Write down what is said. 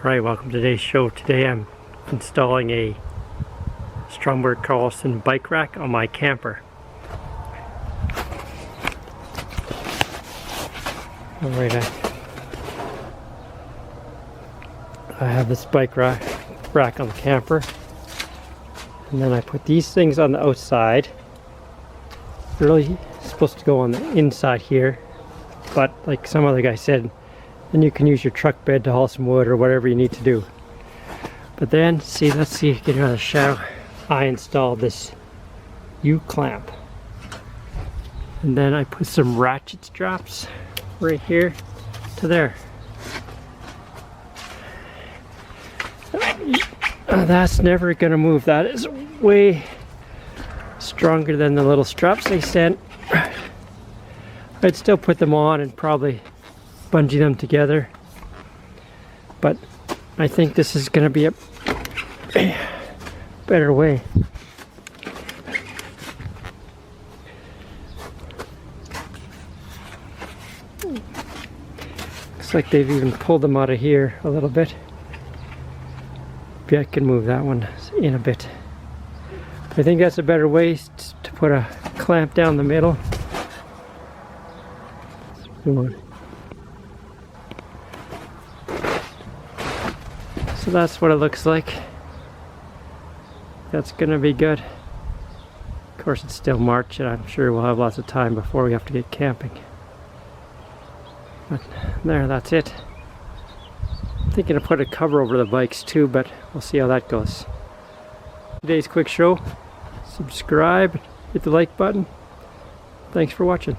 Alright, welcome to today's show. Today I'm installing a Stromberg Carlson Bike Rack on my camper. Alright, I have this bike rack on the camper, and then I put these things on the outside. They're really supposed to go on the inside here, but like some other guy said, then you can use your truck bed to haul some wood or whatever you need to do. But then, let's see, get out of the shadow. I installed this U-clamp. And then I put some ratchet straps right here to there. That's never gonna move. That is way stronger than the little straps they sent. I'd still put them on and probably bungee them together, but I think this is going to be a better way. Looks like they've even pulled them out of here a little bit. Maybe I can move that one in a bit. I think that's a better way to put a clamp down the middle. So that's what it looks like. That's gonna be good. Of course, it's still March, and I'm sure we'll have lots of time before we have to get camping. But there, that's it. I'm thinking of putting a cover over the bikes too, but we'll see how that goes. Today's quick show. Subscribe, hit the like button. Thanks for watching.